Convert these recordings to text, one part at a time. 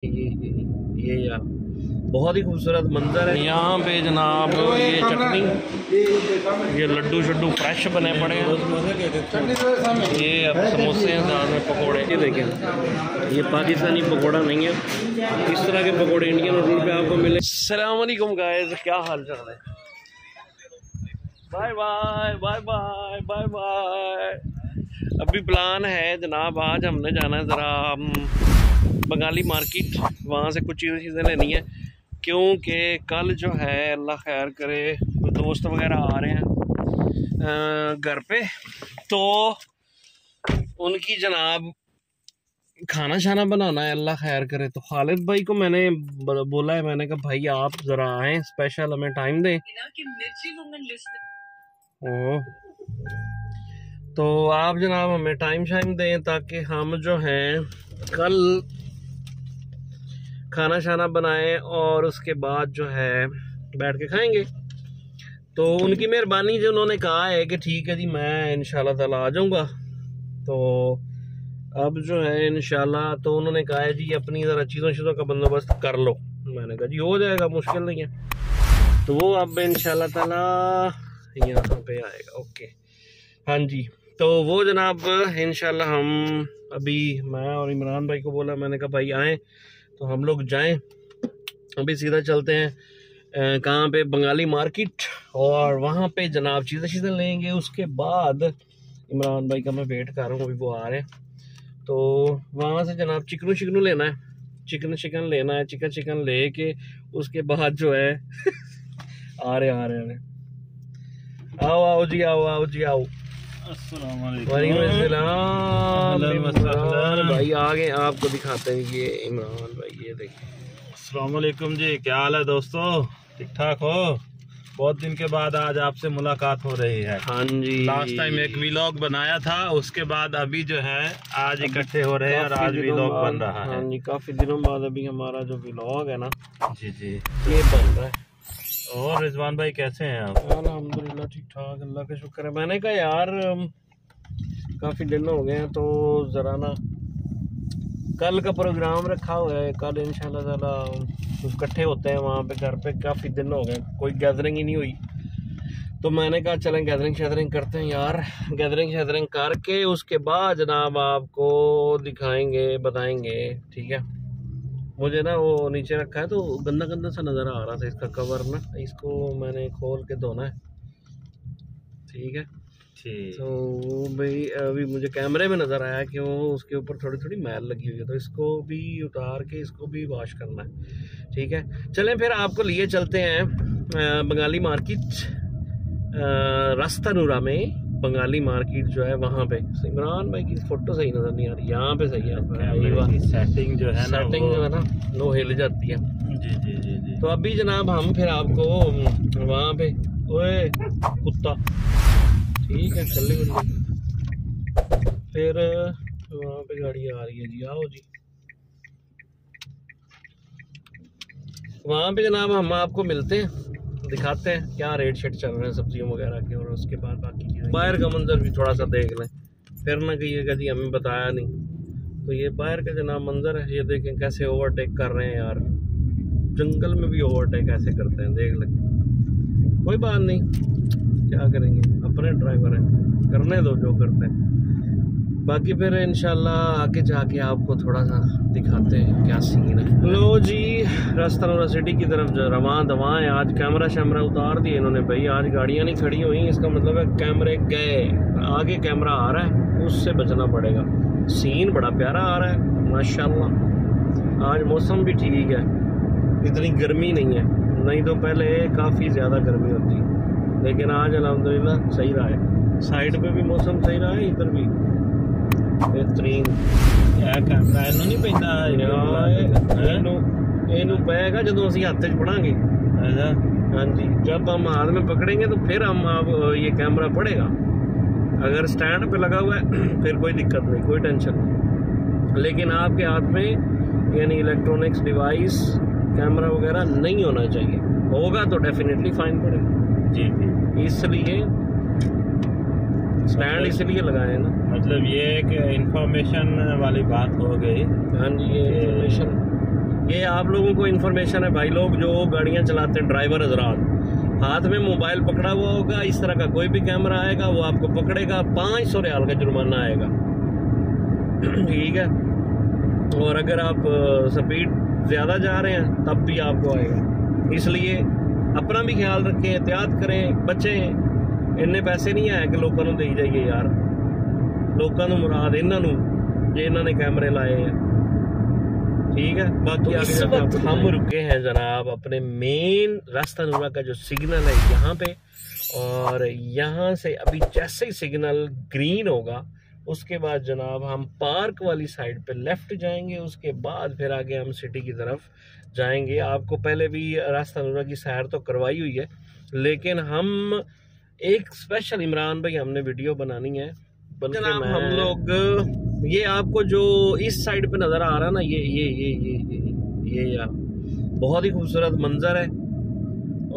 ये यार बहुत ही खूबसूरत मंजर है यहाँ पे जनाब। ये चटनी, ये लड्डू शड्डू फ्रेश बने पड़े हैं। ये अब समोसे हैं, साथ में पकोड़े। ये देखें, ये पाकिस्तानी पकोड़ा नहीं है, इस तरह के पकोड़े इंडियन होटल पे आपको मिले। अस्सलाम वालेकुम गाइस, क्या हाल चाल है? Bye bye bye bye bye bye. अभी प्लान है जनाब, आज हमने जाना है ज़रा बंगाली मार्केट, वहाँ से कुछ चीज़ें लेनी है, क्योंकि कल जो है अल्लाह खैर करे दोस्त वगैरह आ रहे हैं घर पे, तो उनकी जनाब खाना शाना बनाना है अल्लाह खैर करे। तो खालिद भाई को मैंने बोला है, मैंने कहा भाई आप ज़रा आएँ, स्पेशल हमें टाइम दें। तो आप जनाब हमें टाइम शाइम दें ताकि हम जो हैं कल खाना शाना बनाएं और उसके बाद जो है बैठ के खाएंगे। तो उनकी मेहरबानी जो उन्होंने कहा है कि ठीक है जी मैं इंशाल्लाह ताला आ जाऊंगा। तो अब जो है इंशाल्लाह, तो उन्होंने कहा है जी अपनी ज़रा चीज़ों का बंदोबस्त कर लो। मैंने कहा जी हो जाएगा, मुश्किल नहीं है। तो वो अब इंशाल्लाह ताला यहाँ पे आएगा। ओके हाँ जी, तो वो जनाब इंशाल्लाह हम अभी, मैं और इमरान भाई को बोला, मैंने कहा भाई आएँ तो हम लोग जाएं। अभी सीधा चलते हैं कहाँ पे, बंगाली मार्केट, और वहाँ पे जनाब चीज़ें लेंगे। उसके बाद इमरान भाई का मैं वेट कर रहा हूँ, अभी वो आ रहे हैं। तो वहाँ से जनाब चिकन लेना है, चिकन लेना है, चिकन ले के उसके बाद जो है आ रहे आओ जी, आओ जी आओ। भाई आगे आपको दिखाते हैं, ये इमरान भाई, ये देखिए। अस्सलाम वालेकुम जी, क्या हाल है दोस्तों? ठीक ठाक हो? बहुत दिन के बाद आज आपसे मुलाकात हो रही है। हाँ जी, लास्ट टाइम एक व्लॉग बनाया था, उसके बाद अभी जो है आज इकट्ठे हो रहे हैं और आज व्लॉग बन रहा है। हाँ जी, काफी दिनों बाद अभी हमारा जो व्लॉग है ना जी जी ये बन रहा है। और रिजवान भाई कैसे हैं आप? अल्हम्दुलिल्लाह ठीक ठाक, अल्लाह का शुक्र है। मैंने कहा यार काफ़ी दिन हो गए हैं, तो ज़रा ना कल का प्रोग्राम रखा हुआ है, कल इंशाल्लाह ताला इकट्ठे होते हैं वहाँ पे घर पे। काफ़ी दिन हो गए, कोई गैदरिंग ही नहीं हुई, तो मैंने कहा चलें गैदरिंग शैदरिंग करते हैं यार। गैदरिंग शैदरिंग करके उसके बाद जनाब आपको दिखाएंगे, बताएंगे, ठीक है। मुझे ना वो नीचे रखा है तो गंदा सा नज़र आ रहा था इसका कवर ना, इसको मैंने खोल के धोना है, ठीक है। तो भाई अभी मुझे कैमरे में नज़र आया कि वो उसके ऊपर थोड़ी मैल लगी हुई है, तो इसको भी उतार के इसको भी वॉश करना है, ठीक है। चलें फिर आपको लिए चलते हैं बंगाली मार्केट, रास्ता नूरा में बंगाली मार्केट जो है वहाँ पे। इमरान भाई की फोटो सही नज़र नहीं आ रही, यहाँ पे सही है। सेटिंग जो है ना, सेटिंग जो है ना वो हिल जाती है। जी जी जी जी। तो अभी जनाब हम फिर आपको वहाँ पे, ओए कुत्ता, ठीक है, चल फिर वहाँ पे गाड़ी आ रही है जी, आओ जी। वहाँ पे जनाब हम आपको मिलते हैं, दिखाते हैं क्या रेट शेट चल रहे हैं सब्जियों वगैरह के, और उसके बाद बाकी चीज़ें, बाहर का मंजर भी थोड़ा सा देख लें, फिर ना कहिएगा जी हमें बताया नहीं। तो ये बाहर का जनाब मंजर है, ये देखें कैसे ओवरटेक कर रहे हैं यार, जंगल में भी ओवरटेक ऐसे करते हैं, देख लें। कोई बात नहीं, क्या करेंगे, अपने ड्राइवर हैं, करने दो जो करते हैं। बाकी फिर इंशाल्लाह आगे जाके आपको थोड़ा सा दिखाते हैं क्या सीन है। लो जी, रास्ता नूरा सिटी की तरफ रवां दवा है। आज कैमरा शैमरा उतार दिए इन्होंने भाई, आज गाड़ियाँ नहीं खड़ी हुई, इसका मतलब है कैमरे गए। आगे कैमरा आ रहा है, उससे बचना पड़ेगा। सीन बड़ा प्यारा आ रहा है माशाल्लाह। आज मौसम भी ठीक है, इतनी गर्मी नहीं है, नहीं तो पहले काफ़ी ज़्यादा गर्मी होती है, लेकिन आज अल्हम्दुलिल्लाह सही रहा है। साइड पे भी मौसम सही रहा है, इधर भी बेहतरीन। क्या कैमरा इन्हों नहीं पैदा इनू पैगा जो असी हाथ च पढ़ांगे। हाँ जी, जब हम हाथ में पकड़ेंगे तो फिर हम आप ये कैमरा पड़ेगा। अगर स्टैंड पे लगा हुआ है फिर कोई दिक्कत नहीं, कोई टेंशन नहीं, लेकिन आपके हाथ में यानी इलेक्ट्रॉनिक्स डिवाइस कैमरा वगैरह नहीं होना चाहिए। होगा तो डेफिनेटली फाइन पड़ेगा जी। इसलिए स्टैंड इसलिए लगाए ना, मतलब ये एक इंफॉर्मेशन वाली बात हो गई। हाँ जी, ये इंफॉर्मेशन ये आप लोगों को इन्फॉर्मेशन है भाई लोग जो गाड़ियाँ चलाते हैं, ड्राइवर हजरात, हाथ में मोबाइल पकड़ा हुआ होगा, इस तरह का कोई भी कैमरा आएगा वो आपको पकड़ेगा, 500 रियाल का जुर्माना आएगा। ठीक है, और अगर आप स्पीड ज़्यादा जा रहे हैं तब भी आपको आएगा। इसलिए अपना भी ख्याल रखें, एहतियात करें, बचें। इन्ने पैसे नहीं आए कि लोगों को दे जाइए यार, लोगों को मुराद इन्हों जे इन्होंने कैमरे लाए हैं। ठीक है, बाकी इस वक्त हम रुके हैं जनाब अपने मेन रास्ता नूरा का जो सिग्नल है यहाँ पे, और यहाँ से अभी जैसे ही सिग्नल ग्रीन होगा उसके बाद जनाब हम पार्क वाली साइड पे लेफ्ट जाएंगे, उसके बाद फिर आगे हम सिटी की तरफ जाएंगे। आपको पहले भी रास्ता नूरा की सैर तो करवाई हुई है, लेकिन हम एक स्पेशल इमरान भाई हमने वीडियो बनानी है, बल्कि हम लोग ये आपको जो इस साइड पे नज़र आ रहा है ना, ये बहुत ही खूबसूरत मंजर है।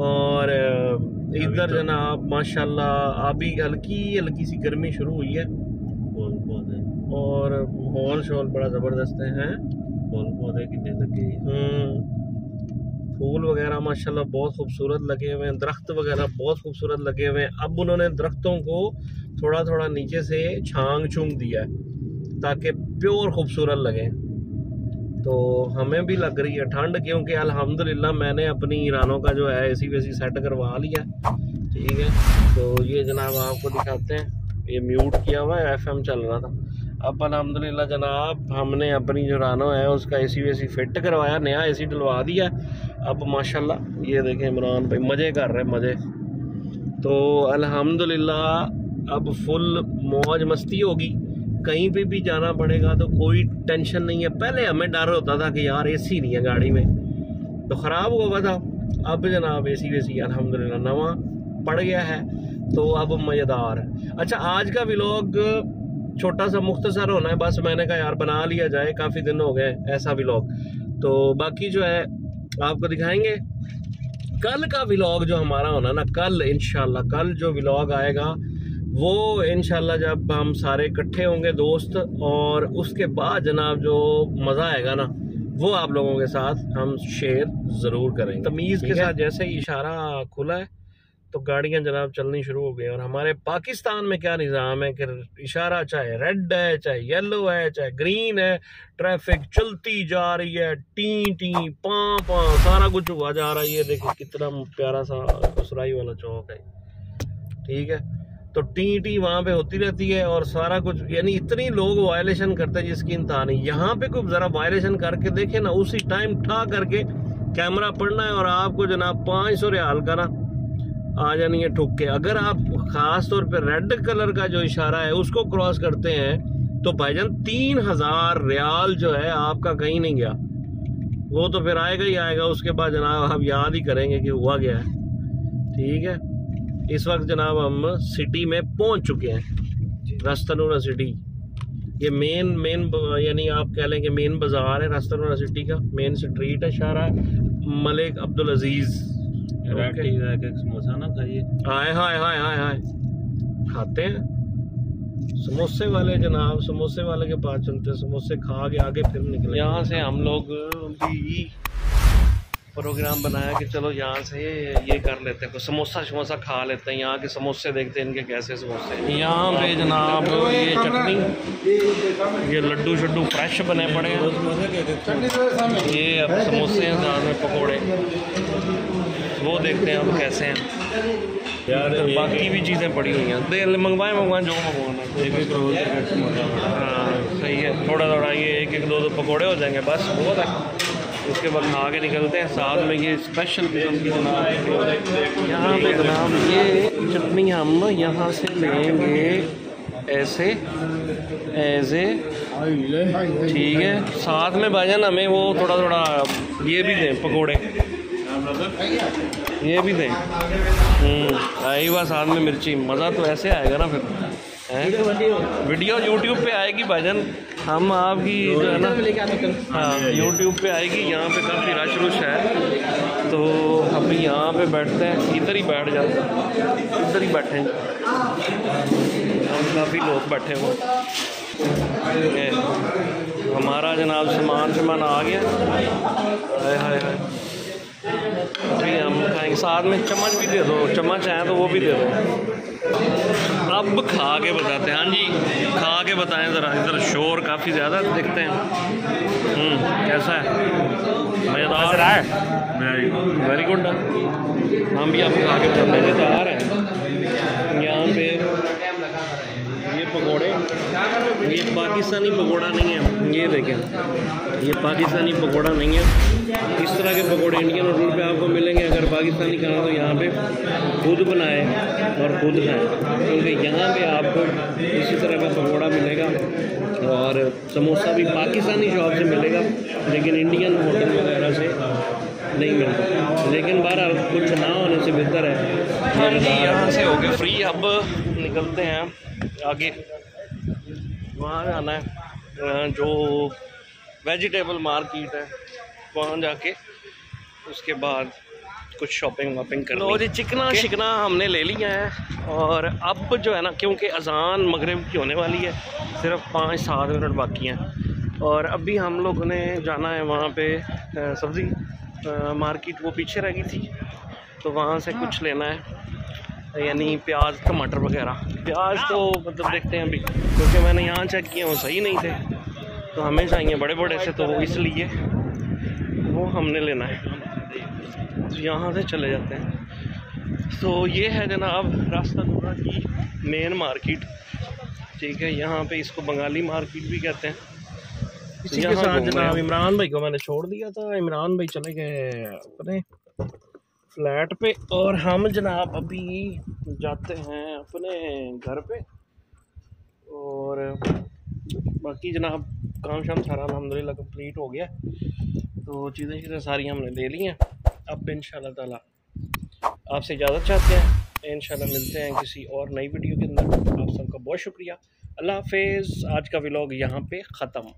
और इधर जनाब माशाल्लाह अभी हल्की सी गर्मी शुरू हुई है और माहौल शोल बड़ा ज़बरदस्त है। पौधे कितने लगे, फूल वगैरह माशाल्लाह बहुत खूबसूरत लगे हुए हैं, दरख्त वगैरह बहुत खूबसूरत लगे हुए हैं। अब उन्होंने दरख्तों को थोड़ा थोड़ा नीचे से छांग छूंग दिया है ताकि प्योर खूबसूरत लगे। तो हमें भी लग रही है ठंड, क्योंकि अल्हम्दुलिल्लाह मैंने अपनी ईरानों का जो है एसी वेसी सेट करवा लिया। ठीक है, तो ये जनाब आपको दिखाते हैं, ये म्यूट किया हुआ है, FM चल रहा था। अब अल्हम्दुलिल्लाह जनाब हमने अपनी जो रानो है उसका एसी वेसी फिट करवाया, नया एसी डलवा दिया। अब माशाल्लाह ये देखें इमरान भाई मज़े कर रहे हैं, मज़े। तो अल्हम्दुलिल्लाह अब फुल मौज मस्ती होगी, कहीं पे भी जाना पड़ेगा तो कोई टेंशन नहीं है। पहले हमें डर होता था कि यार एसी नहीं है गाड़ी में तो ख़राब हुआ था, अब जनाब एसी वेसी अल्हम्दुलिल्लाह नवा पड़ गया है, तो अब मज़ेदार। अच्छा, आज का व्लॉग छोटा सा मुख्तसर होना है, बस मैंने कहा यार बना लिया जाए, काफ़ी दिन हो गए ऐसा व्लॉग। तो बाकी जो है आपको दिखाएंगे कल का व्लॉग जो हमारा होना ना, कल इंशाल्लाह कल जो व्लॉग आएगा वो इंशाल्लाह जब हम सारे इकट्ठे होंगे दोस्त, और उसके बाद जनाब जो मज़ा आएगा ना वो आप लोगों के साथ हम शेयर ज़रूर करेंगे। तमीज़ के साथ जैसे ही इशारा खुला है तो गाड़ियां जनाब चलनी शुरू हो गई। और हमारे पाकिस्तान में क्या निज़ाम है कि इशारा चाहे रेड है, चाहे येलो है, चाहे ग्रीन है, ट्रैफिक चलती जा रही है, टी टी पाँ पाँ सारा कुछ हुआ जा रहा है। ये देखो कितना प्यारा सा उसराई वाला चौक है। ठीक है, तो टी वहाँ पे होती रहती है और सारा कुछ, यानी इतनी लोग वायलेशन करते हैं जिसकी इंतहा नहीं। यहाँ पे कोई ज़रा वायलेशन करके देखे ना, उसी टाइम ठा करके कैमरा पड़ना है और आपको जनाब 500 रियाल का ना आ जानी है ठुक के। अगर आप खास तौर पे रेड कलर का जो इशारा है उसको क्रॉस करते हैं तो भाईजान 3000 रियाल जो है आपका कहीं नहीं गया, वो तो फिर आएगा ही आएगा। उसके बाद जनाब आप याद ही करेंगे कि हुआ गया है। ठीक है, इस वक्त जनाब हम सिटी में पहुंच चुके हैं, रास्ता नूरा सिटी। ये मेन यानी आप कह लें कि मेन बाजार है रास्ता नूरा सिटी का, मेन स्ट्रीट है, शारा मलिक अब्दुल अजीज। समोसा ना खाइए, हाय हाय हाय हाय हाय खाते हैं समोसे वाले जनाब, समोसे वाले के पास चलते हैं, समोसे खा के आगे फिर निकले। यहाँ से हम लोग भी प्रोग्राम बनाया कि चलो यहाँ से ये कर लेते हैं, समोसा खा लेते हैं, यहाँ के समोसे देखते हैं इनके कैसे समोसे। यहाँ पे जनाब ये चटनी, ये लड्डू शड्डू फ्रेश बने पड़े हैं, ये अब समोसे हैं, साथ में पकौड़े, वो देखते हैं अब कैसे हैं यार। बाकी भी चीज़ें पड़ी हुई हैं, मंगवाएं जो मंगवाना। हाँ सही है, थोड़ा थोड़ा ये एक दो पकौड़े हो जाएंगे बस, बहुत है। उसके बाद आगे निकलते हैं, साथ में ये स्पेशल किस्म की जनाब यहाँ पे जनाब ये चटनी हम यहाँ से लेंगे ऐसे ठीक है। साथ में भाईजान हमें वो थोड़ा थोड़ा ये भी दें, पकोड़े ये भी दें। आई बात साथ में मिर्ची, मज़ा तो ऐसे आएगा ना फिर है। वीडियो यूट्यूब पे आएगी भाईजान, हम आपकी जो है ना, हाँ यूट्यूब पे आएगी। यहाँ पे काफ़ी रश रुश है तो हम यहाँ पे बैठते हैं, इधर ही बैठ जाते हैं, इधर ही बैठे हैं, काफ़ी लोग बैठे हुए हमारा जनाब सामान आ गया। हाय हाय हाय, अभी हम खाएंगे। साथ में चम्मच भी दे दो, चम्मच है तो वो भी दे दो। अब खा के बताते हैं। हाँ जी, खा के बताएं ज़रा। इधर शोर काफ़ी ज़्यादा देखते हैं। कैसा है? मज़ेदार है? Very good. हम भी आपको खा के बताते हैं। मज़ेदार है। यहाँ पे ये पकोड़े, ये पाकिस्तानी पकोड़ा नहीं है। ये देखें, ये पाकिस्तानी पकोड़ा नहीं है। इस तरह के पकोड़े इंडियन होटल पे आपको मिलेंगे। अगर पाकिस्तानी खाना तो यहाँ पे खुद बनाए और खुद खाएँ, क्योंकि यहाँ पे आपको इसी तरह का पकोड़ा मिलेगा। और समोसा भी पाकिस्तानी शॉप से मिलेगा, लेकिन इंडियन होटल वगैरह से नहीं मिलता। लेकिन बहरहाल कुछ ना होने से बेहतर है। हाँ जी, यहाँ से हो गए फ्री। अब निकलते हैं आगे। वहाँ जाना है जो वेजिटेबल मार्केट है, वहाँ जाके उसके बाद कुछ शॉपिंग वॉपिंग कर लो जी। चिकना शिकना हमने ले लिया है। और अब जो है ना, क्योंकि अजान मगरिब की होने वाली है, सिर्फ 5-7 मिनट बाकी हैं। और अभी हम लोगों ने जाना है वहाँ पे सब्ज़ी मार्केट, वो पीछे रह गई थी, तो वहाँ से कुछ लेना है, यानी प्याज टमाटर वगैरह। प्याज तो मतलब देखते हैं अभी, क्योंकि मैंने यहाँ चेक किया वो सही नहीं थे, तो हमें चाहिए बड़े बड़े से, तो इसलिए वो हमने लेना है। तो यहाँ से चले जाते हैं। तो ये है जनाब रास्ता दूरा की मेन मार्केट, ठीक है। यहाँ पे इसको बंगाली मार्केट भी कहते हैं। इसी के साथ जनाब इमरान भाई को मैंने छोड़ दिया था। इमरान भाई चले गए अपने फ्लैट पे, और हम जनाब अभी जाते हैं अपने घर पे। और बाकी जनाब काम शाम सारा अल्हम्दुलिल्लाह कंप्लीट हो गया, तो चीज़ें सारी हमने ले ली हैं। अब इंशाल्लाह ताला आपसे इजाज़त चाहते हैं। इंशाल्लाह मिलते हैं किसी और नई वीडियो के अंदर। आप सबका बहुत शुक्रिया। अल्लाह हाफिज़। आज का व्लॉग यहाँ पे ख़त्म।